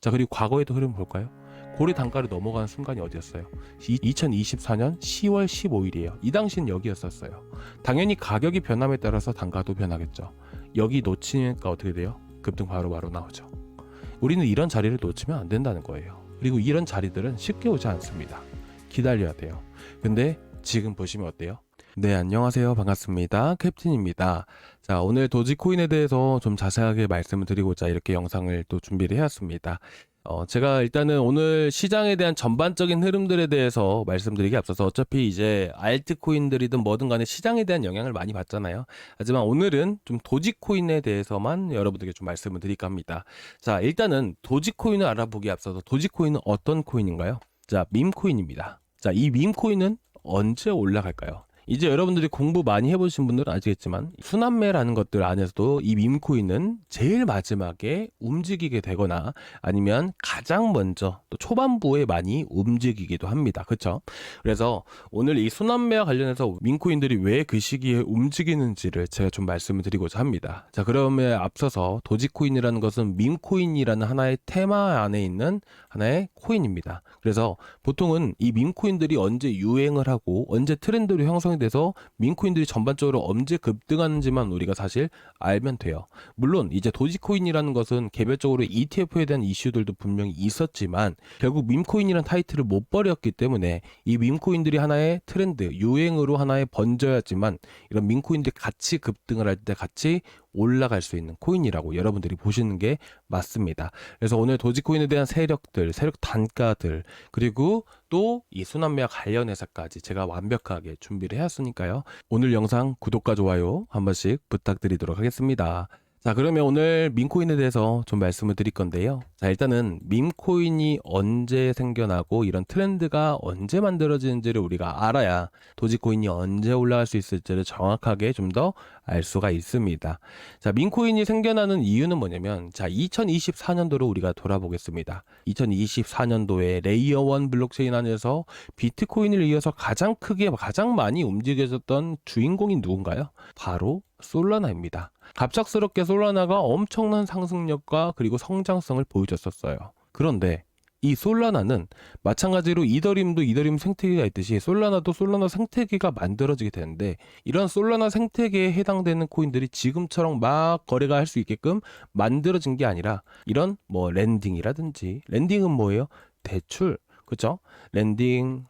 자, 그리고 과거에도 흐름 볼까요? 고래 단가를 넘어가는 순간이 어디였어요? 2024년 10월 15일이에요. 이 당시는 여기였었어요. 당연히 가격이 변함에 따라서 단가도 변하겠죠. 여기 놓치니까 어떻게 돼요? 급등 바로 나오죠. 우리는 이런 자리를 놓치면 안 된다는 거예요. 그리고 이런 자리들은 쉽게 오지 않습니다. 기다려야 돼요. 근데 지금 보시면 어때요? 네, 안녕하세요. 반갑습니다. 캡틴입니다. 자, 오늘 도지코인에 대해서 좀 자세하게 말씀을 드리고자 이렇게 영상을 또 준비를 해왔습니다. 제가 일단은 오늘 시장에 대한 전반적인 흐름들에 대해서 말씀드리기 앞서서 어차피 이제 알트코인들이든 뭐든 간에 시장에 대한 영향을 많이 받잖아요. 하지만 오늘은 좀 도지코인에 대해서만 여러분들께 좀 말씀을 드릴까 합니다. 자, 일단은 도지코인을 알아보기 앞서서 도지코인은 어떤 코인인가요? 자, 밈코인입니다. 자, 이 밈코인은 언제 올라갈까요? 이제 여러분들이 공부 많이 해보신 분들은 아시겠지만 순환매라는 것들 안에서도 이 밈코인은 제일 마지막에 움직이게 되거나 아니면 가장 먼저 또 초반부에 많이 움직이기도 합니다. 그렇죠? 그래서 오늘 이 순환매와 관련해서 밈코인들이 왜 그 시기에 움직이는지를 제가 좀 말씀을 드리고자 합니다. 자, 그러면 앞서서 도지코인이라는 것은 밈코인이라는 하나의 테마 안에 있는 하나의 코인입니다. 그래서 보통은 이 밈코인들이 언제 유행을 하고 언제 트렌드로 형성이 돼서 밈코인들이 전반적으로 언제 급등하는지만 우리가 사실 알면 돼요. 물론 이제 도지코인이라는 것은 개별적으로 ETF에 대한 이슈들도 분명히 있었지만 결국 밈코인이라는 타이틀을 못 버렸기 때문에 이 밈코인들이 하나의 트렌드, 유행으로 하나의 번져야지만 이런 밈코인들이 같이 급등을 할 때 같이 올라갈 수 있는 코인이라고 여러분들이 보시는 게 맞습니다. 그래서 오늘 도지코인에 대한 세력들, 세력 단가들, 그리고 또 이 순환매와 관련해서까지 제가 완벽하게 준비를 해왔으니까요. 오늘 영상 구독과 좋아요 한 번씩 부탁드리도록 하겠습니다. 자, 그러면 오늘 밈코인에 대해서 좀 말씀을 드릴 건데요. 자, 일단은 밈코인이 언제 생겨나고 이런 트렌드가 언제 만들어지는지를 우리가 알아야 도지코인이 언제 올라갈 수 있을지를 정확하게 좀 더 알 수가 있습니다. 자, 밈코인이 생겨나는 이유는 뭐냐면, 자, 2024년도로 우리가 돌아보겠습니다. 2024년도에 레이어 1 블록체인 안에서 비트코인을 이어서 가장 크게 가장 많이 움직여졌던 주인공이 누군가요? 바로 솔라나입니다. 갑작스럽게 솔라나가 엄청난 상승력과 그리고 성장성을 보여줬었어요. 그런데 이 솔라나는 마찬가지로 이더리움 생태계가 있듯이 솔라나도 솔라나 생태계가 만들어지게 되는데 이런 솔라나 생태계에 해당되는 코인들이 지금처럼 막 거래가 할 수 있게끔 만들어진 게 아니라 이런 뭐 랜딩이라든지 랜딩은 뭐예요? 대출, 그죠? 랜딩,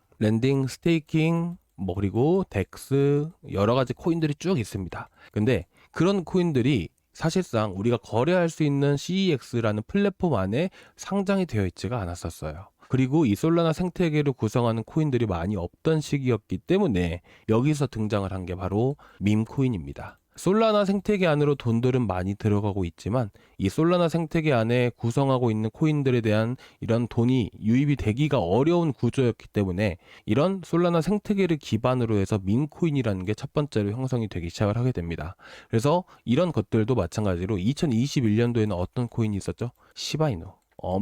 스테이킹, 뭐 그리고 덱스 여러 가지 코인들이 쭉 있습니다. 근데 그런 코인들이 사실상 우리가 거래할 수 있는 CEX라는 플랫폼 안에 상장이 되어 있지가 않았었어요. 그리고 이 솔라나 생태계를 구성하는 코인들이 많이 없던 시기였기 때문에 여기서 등장을 한 게 바로 밈코인입니다. 솔라나 생태계 안으로 돈들은 많이 들어가고 있지만 이 솔라나 생태계 안에 구성하고 있는 코인들에 대한 이런 돈이 유입이 되기가 어려운 구조였기 때문에 이런 솔라나 생태계를 기반으로 해서 밈코인이라는 게 첫 번째로 형성이 되기 시작을 하게 됩니다. 그래서 이런 것들도 마찬가지로 2021년도에는 어떤 코인이 있었죠? 시바이누.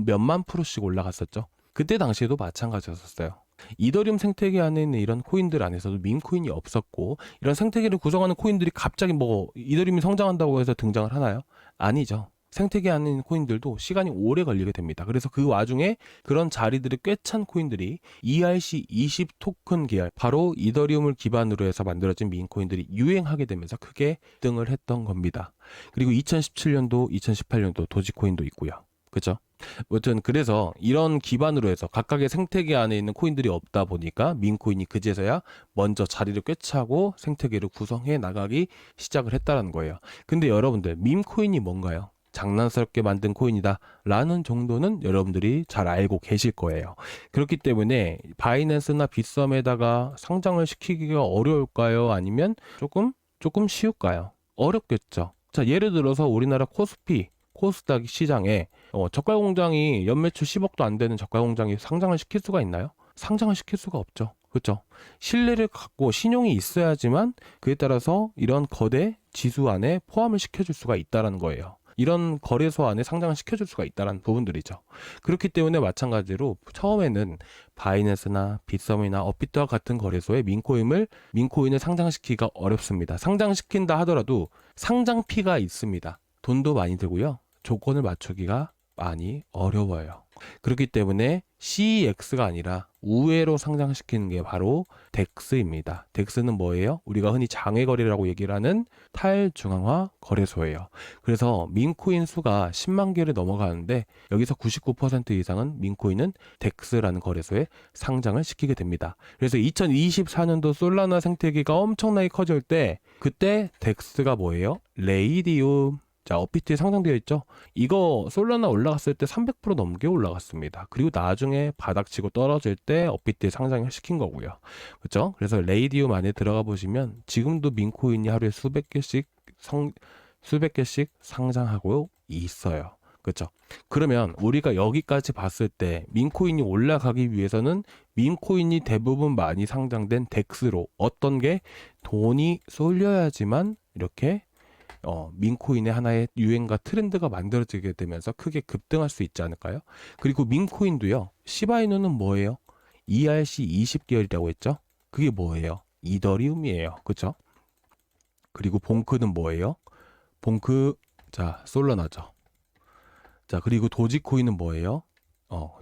몇만 프로씩 올라갔었죠. 그때 당시에도 마찬가지였었어요. 이더리움 생태계 안에 있는 이런 코인들 안에서도 밈코인이 없었고 이런 생태계를 구성하는 코인들이 갑자기 뭐 이더리움이 성장한다고 해서 등장을 하나요? 아니죠. 생태계 안에 있는 코인들도 시간이 오래 걸리게 됩니다. 그래서 그 와중에 그런 자리들이 꽤 찬 코인들이 ERC20 토큰 계열, 바로 이더리움을 기반으로 해서 만들어진 밈코인들이 유행하게 되면서 크게 등을 했던 겁니다. 그리고 2017년도, 2018년도 도지코인도 있고요. 그죠? 아무튼 그래서 이런 기반으로 해서 각각의 생태계 안에 있는 코인들이 없다 보니까 밈코인이 그제서야 먼저 자리를 꿰차고 생태계를 구성해 나가기 시작을 했다는 거예요. 근데 여러분들 밈코인이 뭔가요? 장난스럽게 만든 코인이다 라는 정도는 여러분들이 잘 알고 계실 거예요. 그렇기 때문에 바이낸스나 빗썸에다가 상장을 시키기가 어려울까요? 아니면 조금 쉬울까요? 어렵겠죠. 자, 예를 들어서 우리나라 코스닥 시장에 저가 공장이 연매출 10억도 안 되는 저가 공장이 상장을 시킬 수가 있나요? 상장을 시킬 수가 없죠. 그렇죠? 신뢰를 갖고 신용이 있어야지만 그에 따라서 이런 거대 지수 안에 포함을 시켜줄 수가 있다는 거예요. 이런 거래소 안에 상장을 시켜줄 수가 있다는 부분들이죠. 그렇기 때문에 마찬가지로 처음에는 바이낸스나 빗썸이나 업비트와 같은 거래소에 밈코인을 상장시키기가 어렵습니다. 상장시킨다 하더라도 상장피가 있습니다. 돈도 많이 들고요. 조건을 맞추기가 많이 어려워요. 그렇기 때문에 CEX가 아니라 우회로 상장시키는 게 바로 덱스입니다. 덱스는 뭐예요? 우리가 흔히 장외거래라고 얘기를 하는 탈중앙화 거래소예요. 그래서 민코인 수가 10만 개를 넘어가는데 여기서 99% 이상은 민코인은 덱스라는 거래소에 상장을 시키게 됩니다. 그래서 2024년도 솔라나 생태계가 엄청나게 커질 때 그때 덱스가 뭐예요? 레이디움. 자, 업비트에 상장되어 있죠. 이거 솔라나 올라갔을 때 300% 넘게 올라갔습니다. 그리고 나중에 바닥치고 떨어질 때 업비트에 상장을 시킨 거고요. 그렇죠? 그래서 레이디움 안에 들어가 보시면 지금도 민코인이 하루에 수백 개씩 상장하고 있어요. 그렇죠? 그러면 우리가 여기까지 봤을 때 민코인이 올라가기 위해서는 민코인이 대부분 많이 상장된 덱스로 어떤 게 돈이 쏠려야지만 이렇게 민코인의 하나의 유행과 트렌드가 만들어지게 되면서 크게 급등할 수 있지 않을까요? 그리고 민코인도요. 시바이누는 뭐예요? ERC 20개월이라고 했죠? 그게 뭐예요? 이더리움이에요. 그렇죠? 그리고 봉크는 뭐예요? 봉크, 자, 솔라나죠. 자, 그리고 도지코인은 뭐예요?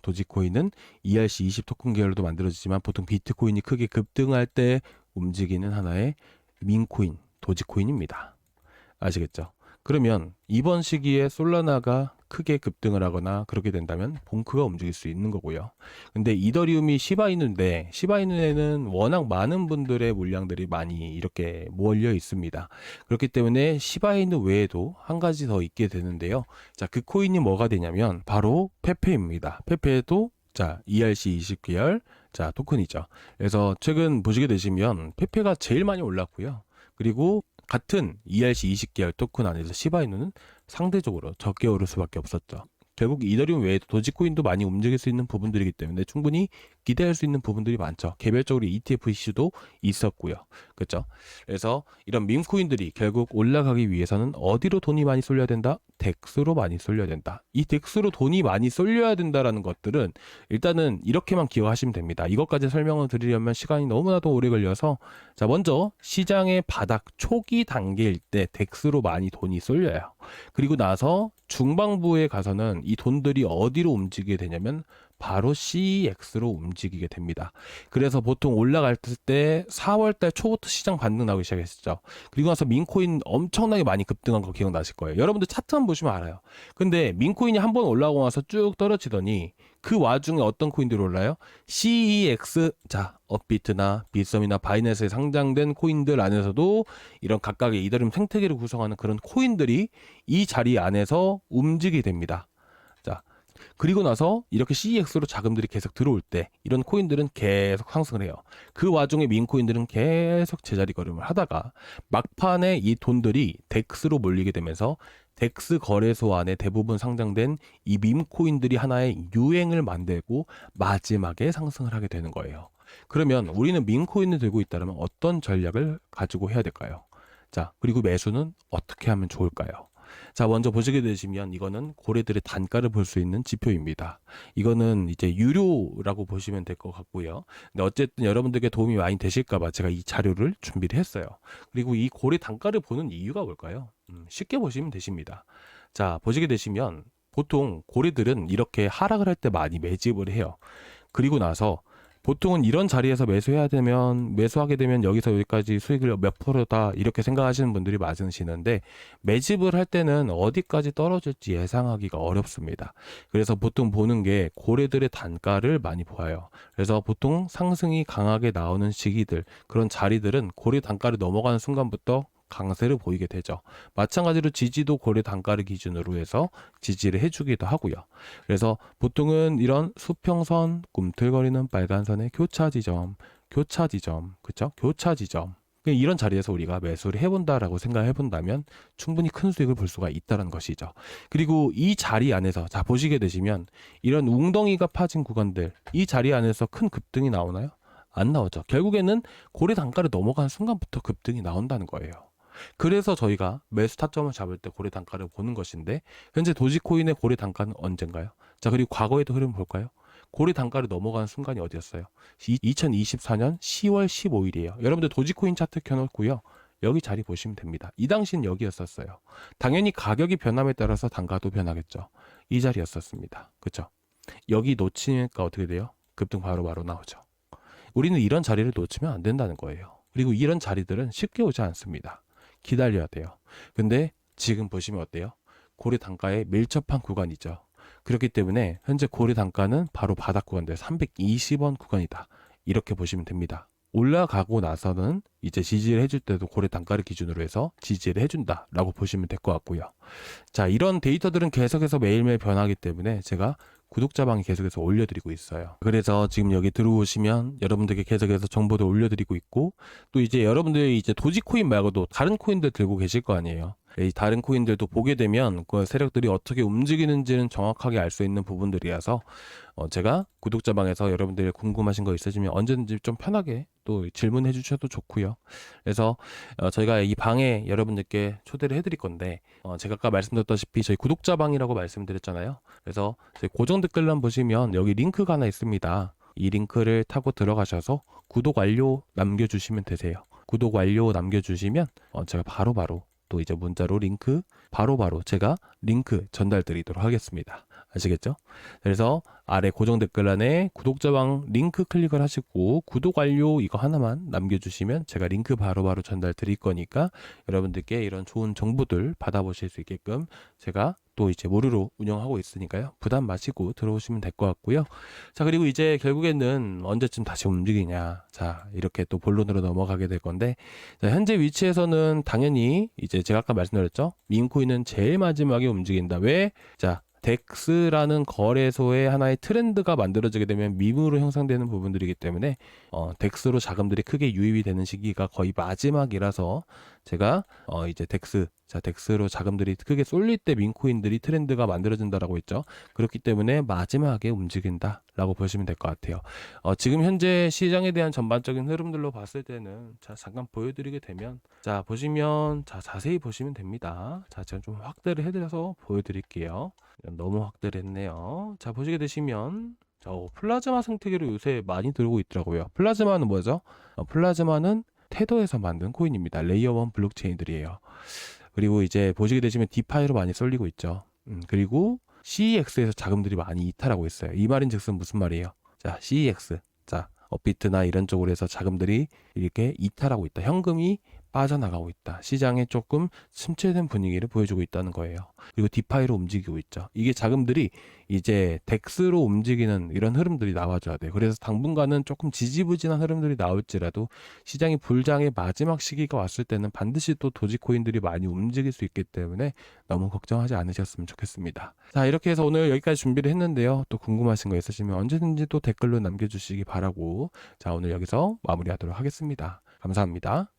도지코인은 ERC 20 토큰 계열로도 만들어지지만 보통 비트코인이 크게 급등할 때 움직이는 하나의 민코인, 도지코인입니다. 아시겠죠? 그러면 이번 시기에 솔라나가 크게 급등을 하거나 그렇게 된다면 봉크가 움직일 수 있는 거고요. 근데 이더리움이 시바이누인데 시바이누에는 워낙 많은 분들의 물량들이 많이 이렇게 몰려 있습니다. 그렇기 때문에 시바이누 외에도 한 가지 더 있게 되는데요. 자, 그 코인이 뭐가 되냐면 바로 페페입니다. 페페도 자, ERC 20계열 자, 토큰이죠. 그래서 최근 보시게 되시면 페페가 제일 많이 올랐고요. 그리고 같은 ERC 20계열 토큰 안에서 시바이누는 상대적으로 적게 오를 수밖에 없었죠. 결국 이더리움 외에도 도지코인도 많이 움직일 수 있는 부분들이기 때문에 충분히 기대할 수 있는 부분들이 많죠. 개별적으로 ETF 이슈도 있었고요. 그렇죠? 그래서 이런 밈코인들이 결국 올라가기 위해서는 어디로 돈이 많이 쏠려야 된다? 덱스로 많이 쏠려야 된다. 이 덱스로 돈이 많이 쏠려야 된다라는 것들은 일단은 이렇게만 기억하시면 됩니다. 이것까지 설명을 드리려면 시간이 너무나도 오래 걸려서 자, 먼저 시장의 바닥 초기 단계일 때 덱스로 많이 돈이 쏠려요. 그리고 나서 중반부에 가서는 이 돈들이 어디로 움직이게 되냐면 바로 CEX로 움직이게 됩니다. 그래서 보통 올라갈 때 4월달 초부터 시장 반등 나오기 시작했었죠. 그리고 나서 민코인 엄청나게 많이 급등한 거 기억나실 거예요. 여러분들 차트만 보시면 알아요. 근데 민코인이 한번 올라오고 나서 쭉 떨어지더니 그 와중에 어떤 코인들이 올라요? CEX, 자, 업비트나 빗썸이나 바이낸스에 상장된 코인들 안에서도 이런 각각의 이더리움 생태계를 구성하는 그런 코인들이 이 자리 안에서 움직이게 됩니다. 자, 그리고 나서 이렇게 CEX로 자금들이 계속 들어올 때 이런 코인들은 계속 상승을 해요. 그 와중에 민코인들은 계속 제자리 걸음을 하다가 막판에 이 돈들이 덱스로 몰리게 되면서 덱스 거래소 안에 대부분 상장된 이 밈코인들이 하나의 유행을 만들고 마지막에 상승을 하게 되는 거예요. 그러면 우리는 밈코인을 들고 있다면 어떤 전략을 가지고 해야 될까요? 자, 그리고 매수는 어떻게 하면 좋을까요? 자, 먼저 보시게 되시면 이거는 고래들의 단가를 볼 수 있는 지표입니다. 이거는 이제 유료라고 보시면 될 것 같고요. 근데 어쨌든 여러분들께 도움이 많이 되실까봐 제가 이 자료를 준비를 했어요. 그리고 이 고래 단가를 보는 이유가 뭘까요? 쉽게 보시면 되십니다. 자, 보시게 되시면 보통 고래들은 이렇게 하락을 할 때 많이 매집을 해요. 그리고 나서 보통은 이런 자리에서 매수하게 되면 여기서 여기까지 수익을 몇 프로다 이렇게 생각하시는 분들이 많으시는데 매집을 할 때는 어디까지 떨어질지 예상하기가 어렵습니다. 그래서 보통 보는 게 고래들의 단가를 많이 보아요. 그래서 보통 상승이 강하게 나오는 시기들 그런 자리들은 고래 단가를 넘어가는 순간부터 강세를 보이게 되죠. 마찬가지로 지지도 고래 단가를 기준으로 해서 지지를 해주기도 하고요. 그래서 보통은 이런 수평선, 꿈틀거리는 빨간 선의 교차 지점, 그쵸? 교차 지점. 이런 자리에서 우리가 매수를 해본다라고 생각을 해본다면 충분히 큰 수익을 볼 수가 있다는 것이죠. 그리고 이 자리 안에서 자 보시게 되시면 이런 웅덩이가 파진 구간들 이 자리 안에서 큰 급등이 나오나요? 안 나오죠. 결국에는 고래 단가를 넘어간 순간부터 급등이 나온다는 거예요. 그래서 저희가 매수 타점을 잡을 때 고래 단가를 보는 것인데 현재 도지코인의 고래 단가는 언젠가요? 자, 그리고 과거에도 흐름 볼까요? 고래 단가를 넘어가는 순간이 어디였어요? 2024년 10월 15일이에요. 여러분들 도지코인 차트 켜놓고요. 여기 자리 보시면 됩니다. 이 당시는 여기였었어요. 당연히 가격이 변함에 따라서 단가도 변하겠죠. 이 자리였었습니다. 그쵸? 여기 놓치니까 어떻게 돼요? 급등 바로 나오죠. 우리는 이런 자리를 놓치면 안 된다는 거예요. 그리고 이런 자리들은 쉽게 오지 않습니다. 기다려야 돼요. 근데 지금 보시면 어때요? 고래 단가에 밀접한 구간이죠. 그렇기 때문에 현재 고래 단가는 바로 바닥 구간들 320원 구간이다. 이렇게 보시면 됩니다. 올라가고 나서는 이제 지지를 해줄 때도 고래 단가를 기준으로 해서 지지를 해준다 라고 보시면 될 것 같고요. 자, 이런 데이터들은 계속해서 매일매일 변하기 때문에 제가 구독자방에 계속해서 올려드리고 있어요. 그래서 지금 여기 들어오시면 여러분들께 계속해서 정보도 올려드리고 있고, 또 이제 여러분들이 이제 도지코인 말고도 다른 코인들 들고 계실 거 아니에요. 이 다른 코인들도 보게 되면 그 세력들이 어떻게 움직이는지는 정확하게 알 수 있는 부분들이라서 제가 구독자방에서 여러분들이 궁금하신 거 있으시면 언제든지 좀 편하게 또 질문해 주셔도 좋고요. 그래서 저희가 이 방에 여러분들께 초대를 해드릴 건데 제가 아까 말씀드렸다시피 저희 구독자방이라고 말씀드렸잖아요. 그래서 저희 고정 댓글란 보시면 여기 링크가 하나 있습니다. 이 링크를 타고 들어가셔서 구독 완료 남겨주시면 되세요. 구독 완료 남겨주시면 제가 바로바로 또 이제 문자로 링크 바로바로 제가 링크 전달 드리도록 하겠습니다. 아시겠죠? 그래서 아래 고정 댓글란에 구독자방 링크 클릭을 하시고 구독 완료 이거 하나만 남겨주시면 제가 링크 바로바로 전달 드릴 거니까 여러분들께 이런 좋은 정보들 받아보실 수 있게끔 제가 또 이제 무료로 운영하고 있으니까요. 부담 마시고 들어오시면 될 것 같고요. 자, 그리고 이제 결국에는 언제쯤 다시 움직이냐. 자, 이렇게 또 본론으로 넘어가게 될 건데, 자, 현재 위치에서는 당연히 이제 제가 아까 말씀드렸죠. 밈코인은 제일 마지막에 움직인다. 왜? 자, 덱스라는 거래소의 하나의 트렌드가 만들어지게 되면 밈으로 형성되는 부분들이기 때문에 덱스로 자금들이 크게 유입이 되는 시기가 거의 마지막이라서 제가 이제 덱스로 자금들이 크게 쏠릴 때 밈코인들이 트렌드가 만들어진다라고 했죠. 그렇기 때문에 마지막에 움직인다라고 보시면 될 것 같아요. 지금 현재 시장에 대한 전반적인 흐름들로 봤을 때는 자, 잠깐 보여드리게 되면 자, 보시면 자, 자세히 보시면 됩니다. 자, 제가 좀 확대를 해드려서 보여드릴게요. 너무 확대를 했네요. 자, 보시게 되시면 플라즈마 생태계로 요새 많이 들고 있더라고요. 플라즈마는 뭐죠? 플라즈마는 테더에서 만든 코인입니다. 레이어 1 블록체인들이에요. 그리고 이제 보시게 되시면 디파이로 많이 쏠리고 있죠. 그리고 CEX에서 자금들이 많이 이탈하고 있어요. 이 말인즉슨 무슨 말이에요? 자, CEX. 자, 업비트나 이런 쪽으로 해서 자금들이 이렇게 이탈하고 있다. 현금이 빠져나가고 있다. 시장에 조금 침체된 분위기를 보여주고 있다는 거예요. 그리고 디파이로 움직이고 있죠. 이게 자금들이 이제 덱스로 움직이는 이런 흐름들이 나와줘야 돼요. 그래서 당분간은 조금 지지부진한 흐름들이 나올지라도 시장이 불장의 마지막 시기가 왔을 때는 반드시 또 도지코인들이 많이 움직일 수 있기 때문에 너무 걱정하지 않으셨으면 좋겠습니다. 자, 이렇게 해서 오늘 여기까지 준비를 했는데요. 또 궁금하신 거 있으시면 언제든지 또 댓글로 남겨주시기 바라고 자, 오늘 여기서 마무리하도록 하겠습니다. 감사합니다.